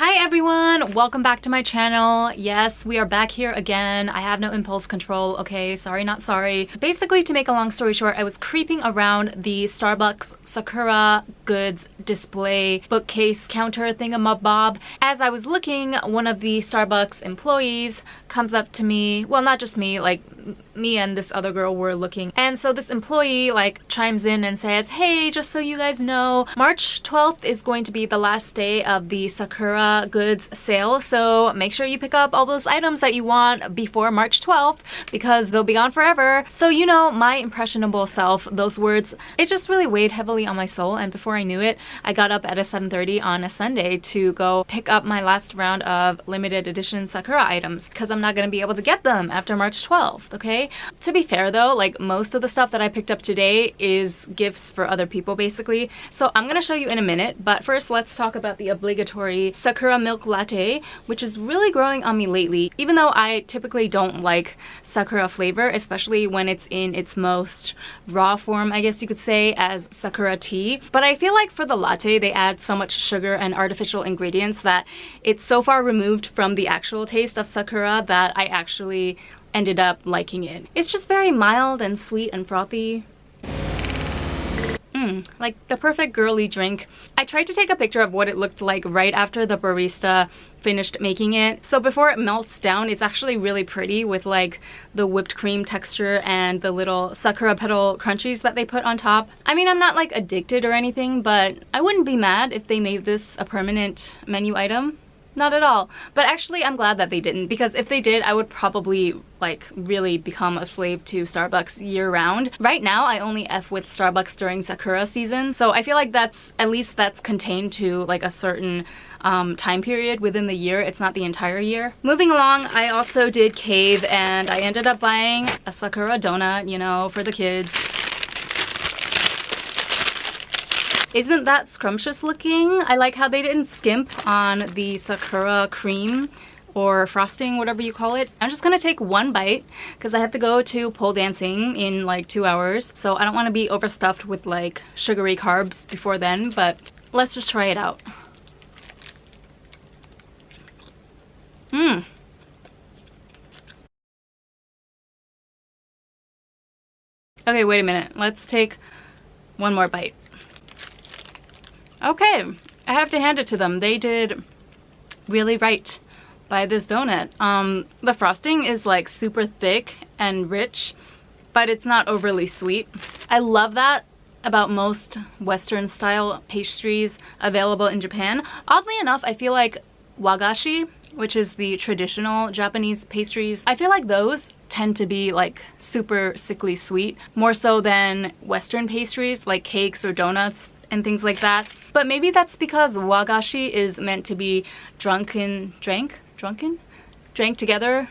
Hi everyone, welcome back to my channel. Yes, we are back here again. I have no impulse control, okay? Sorry, not sorry. Basically, to make a long story short, I was creeping around the Starbucks Sakura goods display bookcase counter thingamabob. As I was looking, one of the Starbucks employees comes up to me. Well, not just me, like me and this other girl were looking. And so this employee like chimes in and says, hey, just so you guys know, March 12th is going to be the last day of the Sakura goods sale. So make sure you pick up all those items that you want before March 12th because they'll be gone forever. So you know, my impressionable self, those words, it just really weighed heavily on my soul. And before I knew it, I got up at a 7:30 on a Sunday to go pick up my last round of limited edition Sakura items because I'm not going to be able to get them after March 12th, okay? To be fair though, like most of the stuff that I picked up today is gifts for other people basically. So I'm gonna show you in a minute, but first let's talk about the obligatory Sakura milk latte, which is really growing on me lately. Even though I typically don't like Sakura flavor, especially when it's in its most raw form, I guess you could say, as Sakura tea. But I feel like for the latte, they add so much sugar and artificial ingredients that it's so far removed from the actual taste of Sakura that I actually ended up liking it. It's just very mild and sweet and frothy. Like the perfect girly drink. I tried to take a picture of what it looked like right after the barista finished making it. So before it melts down, it's actually really pretty with like the whipped cream texture and the little Sakura petal crunchies that they put on top. I mean, I'm not like addicted or anything, but I wouldn't be mad if they made this a permanent menu item. Not at all. But actually, I'm glad that they didn't, because if they did, I would probably like really become a slave to Starbucks year-round. Right now, I only F with Starbucks during Sakura season, so I feel like that's contained to like a certain time period within the year. It's not the entire year. Moving along, I also did cave and I ended up buying a Sakura donut, you know, for the kids. Isn't that scrumptious looking? I like how they didn't skimp on the Sakura cream or frosting, whatever you call it. I'm just gonna take one bite because I have to go to pole dancing in like 2 hours. So I don't want to be overstuffed with like sugary carbs before then, but let's just try it out. Okay, wait a minute. Let's take one more bite. Okay, I have to hand it to them. They did really right by this donut. The frosting is like super thick and rich, but it's not overly sweet. I love that about most Western style pastries available in Japan. Oddly enough, I feel like wagashi, which is the traditional Japanese pastries, I feel like those tend to be like super sickly sweet, more so than Western pastries like cakes or donuts and things like that. But maybe that's because wagashi is meant to be drunken together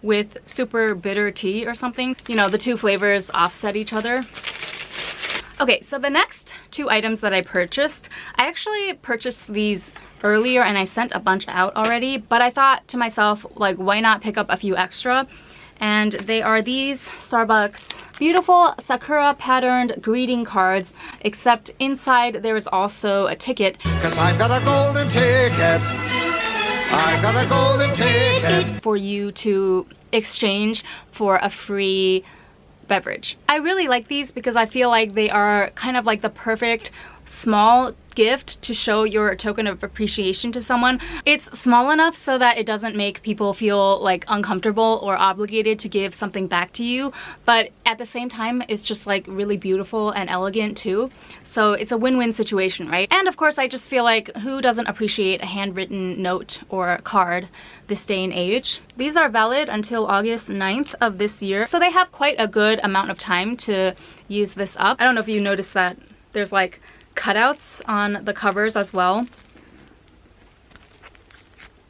with super bitter tea or something. You know, the two flavors offset each other. Okay, so the next two items that I purchased, I actually purchased these earlier and I sent a bunch out already, but I thought to myself, like, why not pick up a few extra? And they are these Starbucks beautiful Sakura patterned greeting cards, except inside there is also a ticket. 'Cause I've got a golden ticket. I've got a golden ticket. For you to exchange for a free beverage. I really like these because I feel like they are kind of like the perfect small gift to show your token of appreciation to someone. It's small enough so that it doesn't make people feel like uncomfortable or obligated to give something back to you, but at the same time it's just like really beautiful and elegant too. So it's a win-win situation, right? And of course I just feel like who doesn't appreciate a handwritten note or card this day and age? These are valid until August 9th of this year, so they have quite a good amount of time to use this up. I don't know if you noticed that there's like cutouts on the covers as well.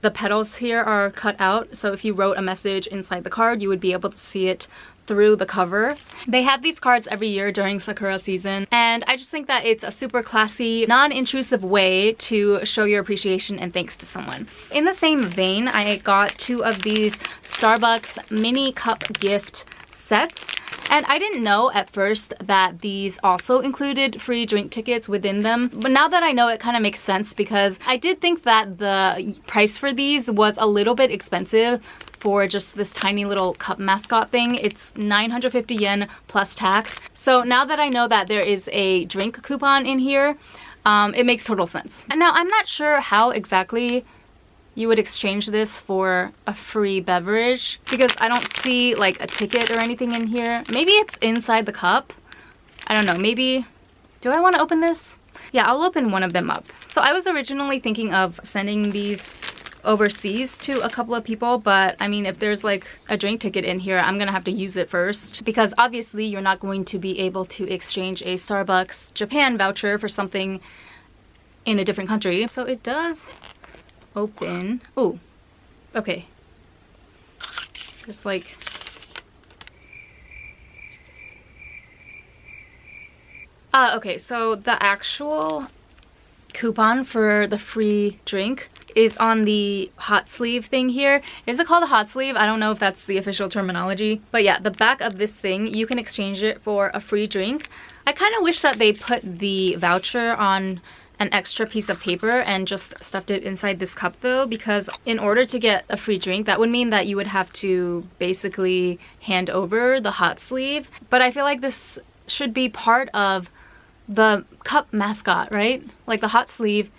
The petals here are cut out, so if you wrote a message inside the card, you would be able to see it through the cover. They have these cards every year during Sakura season, and I just think that it's a super classy, non-intrusive way to show your appreciation and thanks to someone. In the same vein, I got two of these Starbucks mini cup gift sets. And I didn't know at first that these also included free drink tickets within them. But now that I know, it kind of makes sense because I did think that the price for these was a little bit expensive for just this tiny little cup mascot thing. It's 950 yen plus tax. So now that I know that there is a drink coupon in here, it makes total sense. And now I'm not sure how exactly you would exchange this for a free beverage because I don't see like a ticket or anything in here. Maybe it's inside the cup. I don't know, maybe, do I want to open this? Yeah, I'll open one of them up. So I was originally thinking of sending these overseas to a couple of people, but I mean, if there's like a drink ticket in here, I'm gonna have to use it first because obviously you're not going to be able to exchange a Starbucks Japan voucher for something in a different country. So it does open. Oh, okay. Just like, okay, so the actual coupon for the free drink is on the hot sleeve thing here. Is it called a hot sleeve? I don't know if that's the official terminology, but yeah, the back of this thing, you can exchange it for a free drink. I kind of wish that they put the voucher on an extra piece of paper and just stuffed it inside this cup though, because in order to get a free drink, that would mean that you would have to basically hand over the hot sleeve. But I feel like this should be part of the cup mascot, right? Like the hot sleeve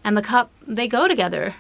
and the cup, they go together.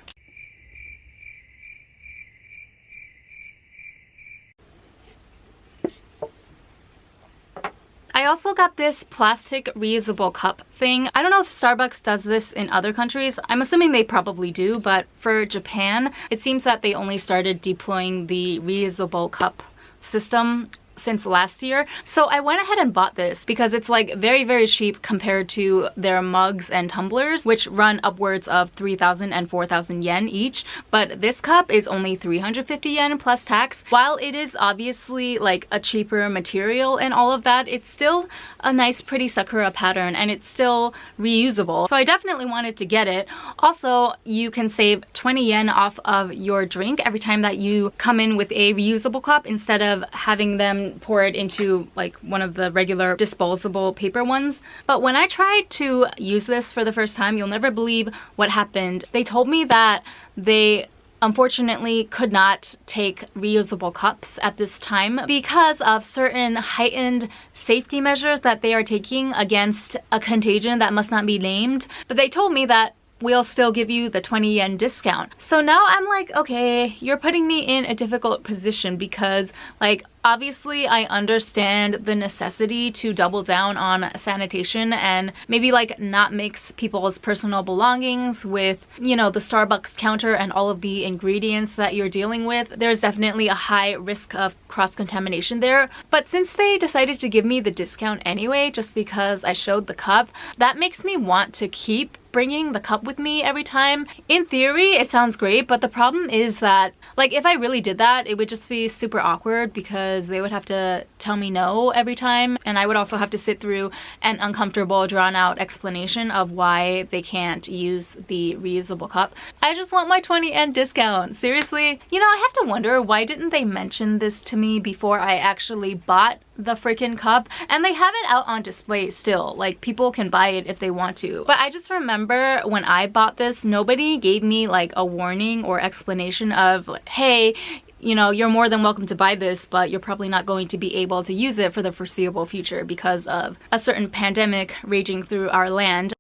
I also got this plastic reusable cup thing. I don't know if Starbucks does this in other countries. I'm assuming they probably do, but for Japan, it seems that they only started deploying the reusable cup system since last year. So I went ahead and bought this because it's like very, very cheap compared to their mugs and tumblers, which run upwards of 3,000 and 4,000 yen each. But this cup is only 350 yen plus tax. While it is obviously like a cheaper material and all of that, it's still a nice, pretty Sakura pattern and it's still reusable. So I definitely wanted to get it. Also, you can save 20 yen off of your drink every time that you come in with a reusable cup instead of having them pour it into like one of the regular disposable paper ones. But when I tried to use this for the first time, you'll never believe what happened. They told me that they unfortunately could not take reusable cups at this time because of certain heightened safety measures that they are taking against a contagion that must not be named. But they told me that we'll still give you the 20 yen discount. So now I'm like, okay, you're putting me in a difficult position because like obviously I understand the necessity to double down on sanitation and maybe like not mix people's personal belongings with, you know, the Starbucks counter and all of the ingredients that you're dealing with. There's definitely a high risk of cross-contamination there. But since they decided to give me the discount anyway, just because I showed the cup, that makes me want to keep bringing the cup with me every time. In theory, it sounds great, but the problem is that like if I really did that, it would just be super awkward because they would have to tell me no every time, and I would also have to sit through an uncomfortable, drawn-out explanation of why they can't use the reusable cup. I just want my 20 yen discount. Seriously? You know, I have to wonder, why didn't they mention this to me before I actually bought the freaking cup? And they have it out on display still. Like, people can buy it if they want to. But I just remember when I bought this, nobody gave me like a warning or explanation of, hey, you know, you're more than welcome to buy this, but you're probably not going to be able to use it for the foreseeable future because of a certain pandemic raging through our land.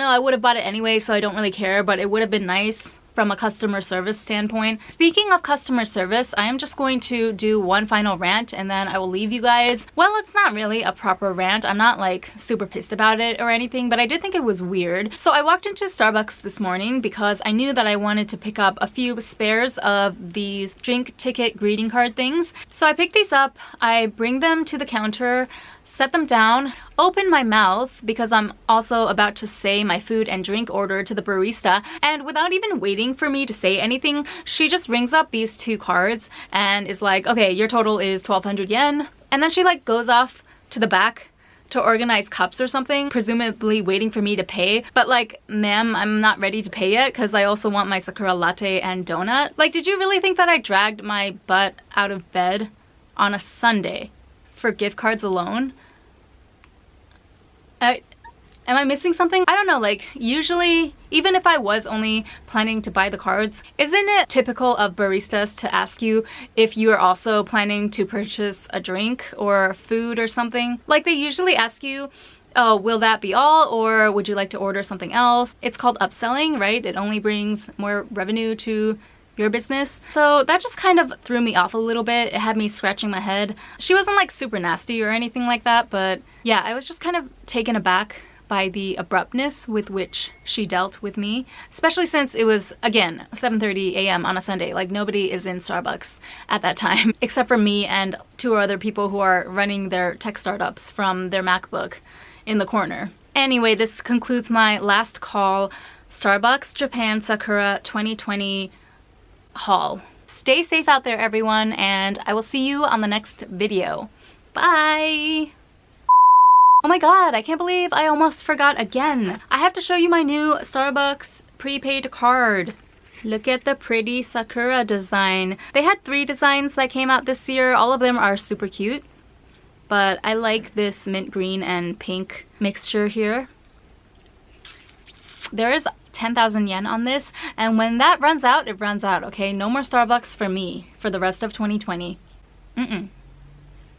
I would have bought it anyway, so I don't really care, but it would have been nice from a customer service standpoint. Speaking of customer service, I am just going to do one final rant and then I will leave you guys. Well, it's not really a proper rant. I'm not like super pissed about it or anything, but I did think it was weird. So I walked into Starbucks this morning because I knew that I wanted to pick up a few spares of these drink ticket greeting card things. So I picked these up, I bring them to the counter, set them down, open my mouth because I'm also about to say my food and drink order to the barista, and without even waiting for me to say anything, she just rings up these two cards and is like, okay, your total is 1,200 yen. And then she like goes off to the back to organize cups or something, presumably waiting for me to pay. But like, ma'am, I'm not ready to pay yet because I also want my Sakura latte and donut. Like, did you really think that I dragged my butt out of bed on a Sunday for gift cards alone? Am I missing something? I don't know, like usually, even if I was only planning to buy the cards, isn't it typical of baristas to ask you if you are also planning to purchase a drink or food or something? Like they usually ask you, oh, will that be all, or would you like to order something else? It's called upselling, right? It only brings more revenue to your business. So that just kind of threw me off a little bit. It had me scratching my head. She wasn't like super nasty or anything like that, but yeah, I was just kind of taken aback by the abruptness with which she dealt with me, especially since it was, again, 7:30 a.m. on a Sunday. Like nobody is in Starbucks at that time except for me and 2 other people who are running their tech startups from their MacBook in the corner. Anyway, this concludes my last call Starbucks Japan Sakura 2020 haul. Stay safe out there, everyone, and I will see you on the next video. Bye! Oh my god, I can't believe I almost forgot again. I have to show you my new Starbucks prepaid card. Look at the pretty Sakura design. They had 3 designs that came out this year. All of them are super cute, but I like this mint green and pink mixture here. There is 10,000 yen on this, and when that runs out, it runs out, okay? No more Starbucks for me for the rest of 2020.